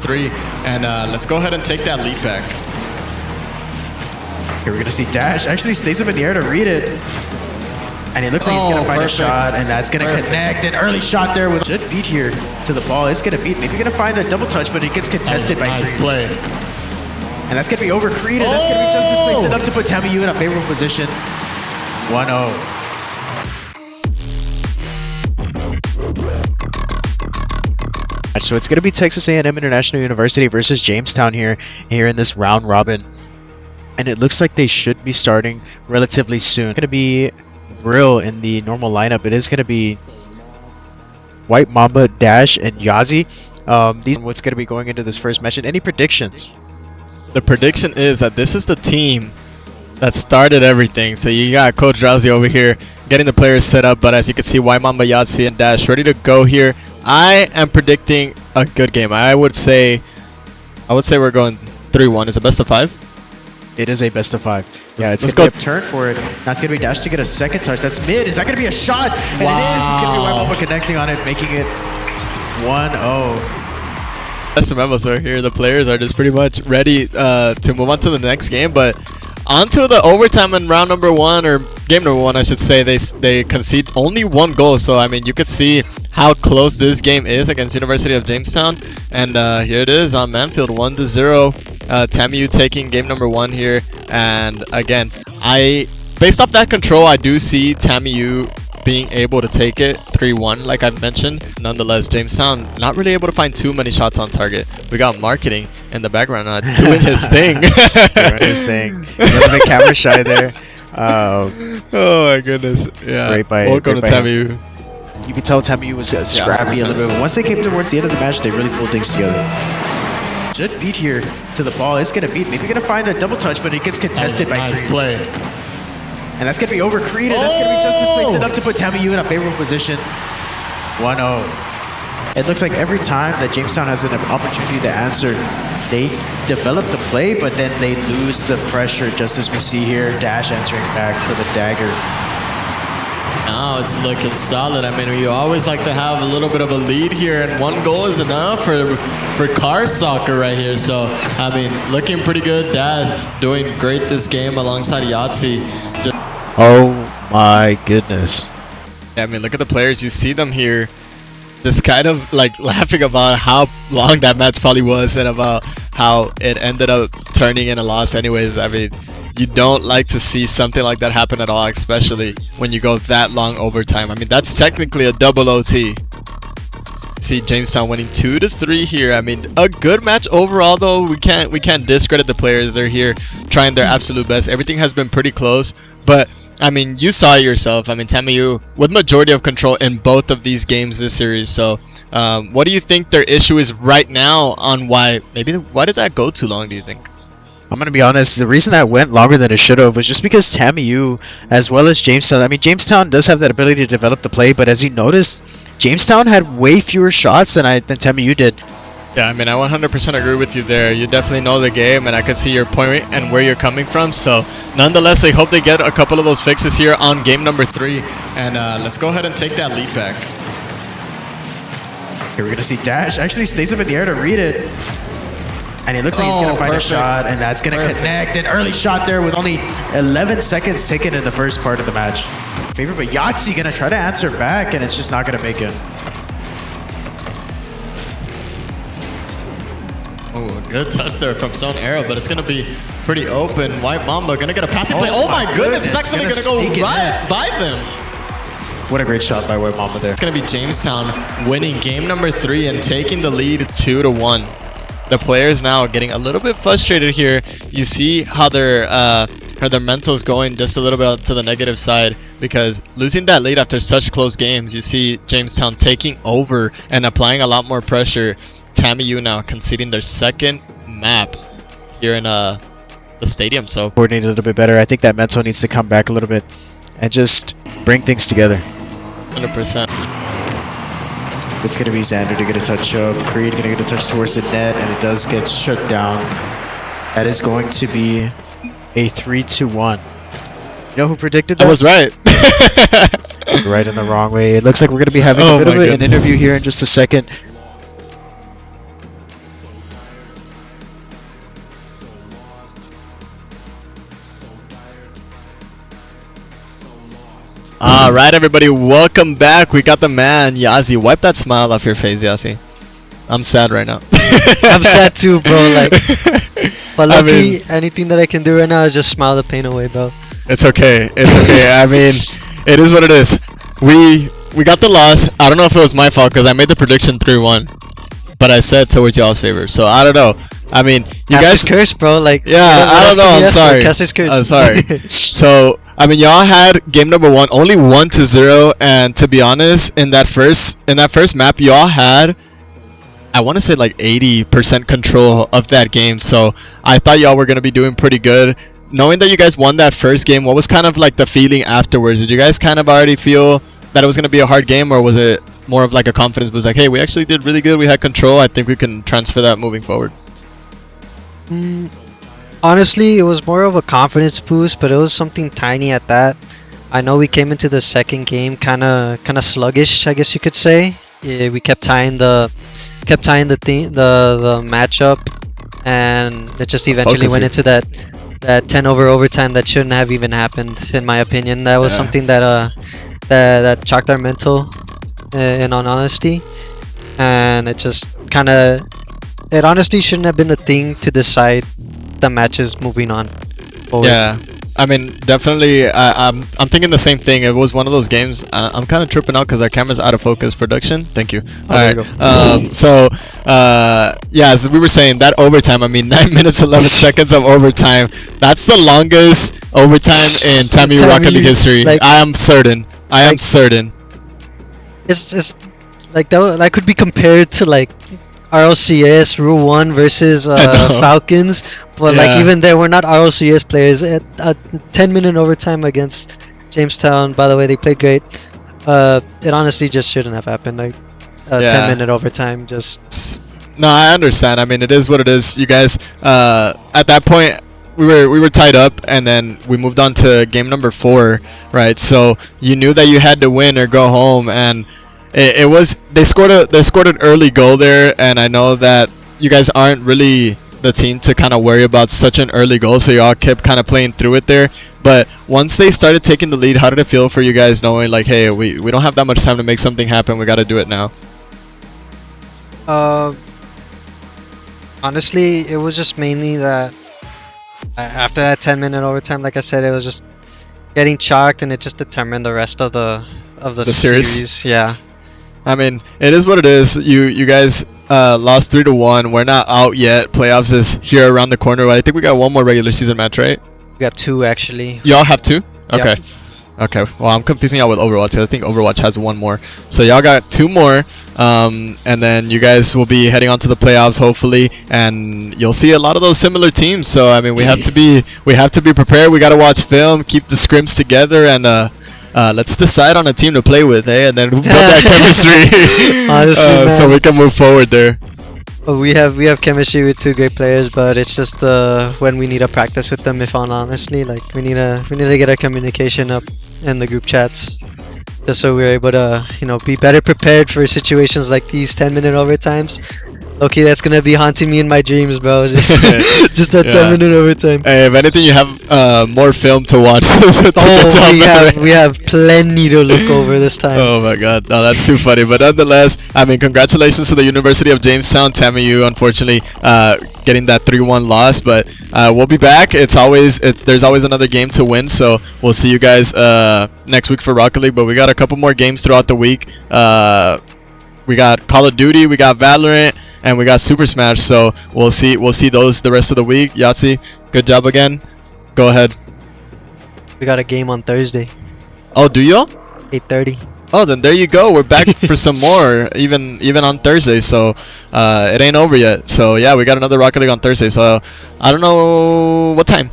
3, and let's go ahead and take that lead back. Here we're gonna see Dash actually stays up in the air to read it. And it looks like he's gonna find a shot, and that's gonna connect. An early shot there with should beat here to the ball. It's gonna beat. Maybe gonna find a double touch, but it gets contested by nice Creed. play. And that's gonna be over Creed, and that's gonna be just displaced enough to put TAMIU in a favorable position. 1-0. So it's gonna be Texas A&M International University versus Jamestown here in this round robin. And it looks like they should be starting relatively soon. It's gonna be Brill in the normal lineup. It is gonna be White Mamba, Dash, and Yazi. These are what's gonna be going into this first match. And any predictions? The prediction is that this is the team that started everything. So you got Coach Drowsy over here getting the players set up, but as you can see, White Mamba, Yazi, and Dash ready to go here. I am predicting a good game. I would say we're going 3-1. Is it best of 5? It is a best of 5. Yeah, it's going to be a turn for it. Now it's going to be Dash to get a second touch. That's mid. Is that going to be a shot? And it is. It's going to be White Mamba connecting on it, making it 1-0. Just remember, sir, here the players are just pretty much ready to move on to the next game, but onto the overtime in round number 1, or game number 1, I should say. They concede only 1 goal, so I mean you could see how close this game is against University of Jamestown. And here it is on Manfield, 1-0. TAMIU taking game number 1 here, and again, based off that control, I do see TAMIU being able to take it 3-1 like I mentioned. Nonetheless, Jamestown not really able to find too many shots on target. We got Marketing in the background doing his thing. Doing his thing. A little bit camera shy there. Oh my goodness. Yeah. Welcome to TAMIU. You can tell TAMIU was scrappy a little bit. Once they came towards the end of the match, they really pulled things together. Should beat here to the ball. It's gonna beat. Maybe gonna find a double touch, but it gets contested by nice Creed. Play. And that's gonna be over Creed, and that's gonna be just displaced enough to put TAMIU in a favorable position. 1-0. It looks like every time that Jamestown has an opportunity to answer, they develop the play, but then they lose the pressure, just as we see here. Dash answering back for the dagger. Now it's looking solid. I mean, we always like to have a little bit of a lead here, and 1 goal is enough for car soccer right here. So, I mean, looking pretty good. Daz doing great this game alongside Yahtzee. Oh my goodness. I mean, look at the players. You see them here just kind of like laughing about how long that match probably was and about how it ended up turning in a loss anyways. I mean, you don't like to see something like that happen at all, especially when you go that long overtime. I mean, that's technically a double OT. See Jamestown winning 2-3 here. I mean, a good match overall, though. We can't discredit the players. They're here trying their absolute best. Everything has been pretty close, but I mean, you saw it yourself. I mean, TAMIU with majority of control in both of these games this series. So, what do you think their issue is right now on why did that go too long, do you think? I'm going to be honest, the reason that went longer than it should have was just because TAMIU, as well as Jamestown, I mean, Jamestown does have that ability to develop the play, but as you noticed, Jamestown had way fewer shots than TAMIU did. Yeah, I mean, I 100% agree with you there. You definitely know the game, and I can see your point and where you're coming from. So, nonetheless, I hope they get a couple of those fixes here on game number 3. And let's go ahead and take that lead back. Here we're going to see Dash actually stays up in the air to read it. And it looks like he's going to find a shot, and that's going to connect. An early shot there with only 11 seconds taken in the first part of the match. Favorite, but Yahtzee going to try to answer back, and it's just not going to make it. Oh, a good touch there from Zone Arrow, but it's going to be pretty open. White Mamba going to get a passing play. Oh my goodness, it's actually going to go right by them. What a great shot by White Mamba there. It's going to be Jamestown winning game number 3 and taking the lead 2-1. The players now getting a little bit frustrated here. You see how their mental's going just a little bit to the negative side, because losing that lead after such close games, you see Jamestown taking over and applying a lot more pressure. TAMIU now conceding their second map here in the stadium. So coordinate a little bit better. I think that mental needs to come back a little bit and just bring things together. 100%. It's going to be Xander to get a touch up. Creed going to get a touch towards the net, and it does get shut down. That is going to be a 3-1. You know who predicted that? I was right. Right in the wrong way. It looks like we're going to be having a bit of an interview here in just a second. All right, everybody, welcome back. We got the man, Yazi. Wipe that smile off your face, Yazi. I'm sad right now. I'm sad too, bro. Like, but I lucky, mean- anything that I can do right now is just smile the pain away, bro. It's okay. It's okay. I mean, it is what it is. We got the loss. I don't know if it was my fault because I made the prediction 3-1, but I said towards y'all's favor. So I don't know. I mean, you Caster's guys. curse, bro. Like, Yeah, what I else don't know. can you I'm ask for? sorry. Caster's curse. Sorry. So I mean, y'all had game number 1 only 1-0, and to be honest, in that first map, y'all had, I want to say, like 80% control of that game. So I thought y'all were gonna be doing pretty good. Knowing that you guys won that first game, what was kind of like the feeling afterwards? Did you guys kind of already feel that it was gonna be a hard game, or was it more of like a confidence boost? Like, hey, we actually did really good. We had control. I think we can transfer that moving forward. Honestly, it was more of a confidence boost, but it was something tiny at that. I know we came into the second game kind of sluggish, I guess you could say. Yeah, we kept tying the matchup, and it just eventually Focus went here. into that 10 over overtime that shouldn't have even happened, in my opinion. That was Yeah. something that shocked our mental, in all honesty, and it honestly shouldn't have been the thing to decide the matches moving on forward. Yeah, I mean, definitely. I'm thinking the same thing. It was one of those games. I'm kind of tripping out because our camera's out of focus. Production, thank you. All there right. you go. So, yeah, as we were saying, that overtime. I mean, 9 minutes 11 seconds of overtime. That's the longest overtime in TAMIU Rocket League history. Like- I am certain. I am like- certain. It's like that could be compared to like RLCS Rule 1 versus I know. Falcons, but Yeah. like even there, we're not RLCS players. A 10-minute overtime against Jamestown, by the way, they played great. It honestly just shouldn't have happened. Like a Yeah. 10-minute overtime, just No, I understand. I mean, it is what it is. You guys, at that point, we were tied up, and then we moved on to game number 4, right? So you knew that you had to win or go home, and it was they scored an early goal there, and I know that you guys aren't really the team to kind of worry about such an early goal, so y'all kept kind of playing through it there. But once they started taking the lead, how did it feel for you guys knowing like, hey, we don't have that much time to make something happen. We got to do it now. honestly, it was just mainly that after that 10-minute overtime, like I said, it was just getting chalked, and it just determined the rest of the series? Yeah. I mean, it is what it is. You guys lost 3-1. We're not out yet. Playoffs is here around the corner. I think we got one more regular season match, right? We got 2 actually. Y'all have 2? Yep. Okay. Okay. Well, I'm confusing y'all with Overwatch, 'cause I think Overwatch has 1 more. So y'all got 2 more, and then you guys will be heading on to the playoffs hopefully, and you'll see a lot of those similar teams. So I mean, we have to be prepared. We got to watch film, keep the scrims together, and let's decide on a team to play with, eh? And then build that chemistry, Honestly, so man. we can move forward there. Well, we have chemistry with 2 great players, but it's just when we need to practice with them. If I'm honestly, like we need to get our communication up in the group chats, just so we're able to be better prepared for situations like these 10-minute overtimes. Okay, that's gonna be haunting me in my dreams, bro. Just that Yeah. 10-minute overtime. Hey, if anything, you have more film to watch. to tell me. We have plenty to look over this time. Oh my god, no, that's too funny. But nonetheless, I mean, congratulations to the University of Jamestown, TAMIU. Unfortunately, getting that 3-1 loss, but we'll be back. There's always another game to win, so we'll see you guys next week for Rocket League. But we got a couple more games throughout the week. We got Call of Duty, we got Valorant, and we got Super Smash. So we'll see those the rest of the week. Yahtzee, good job again. Go ahead. We got a game on Thursday, Oh, do y'all? 8:30. Oh, then there you go. We're back for some more, even on Thursday. So it ain't over yet. So yeah, we got another Rocket League on Thursday. So I don't know what time.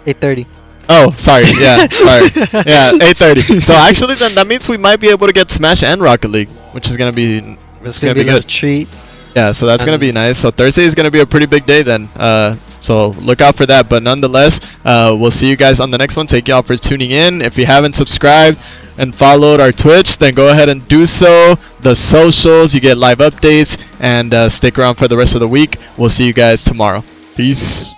8:30. Oh, sorry. Yeah, sorry. Yeah, 8:30. So actually, then that means we might be able to get Smash and Rocket League, which is gonna be It's gonna gonna be be a good. treat. Yeah, so that's gonna be nice. So Thursday is gonna be a pretty big day then. So look out for that. But nonetheless, we'll see you guys on the next one. Thank y'all for tuning in. If you haven't subscribed and followed our Twitch, then go ahead and do so. The socials, you get live updates, and stick around for the rest of the week. We'll see you guys tomorrow. Peace.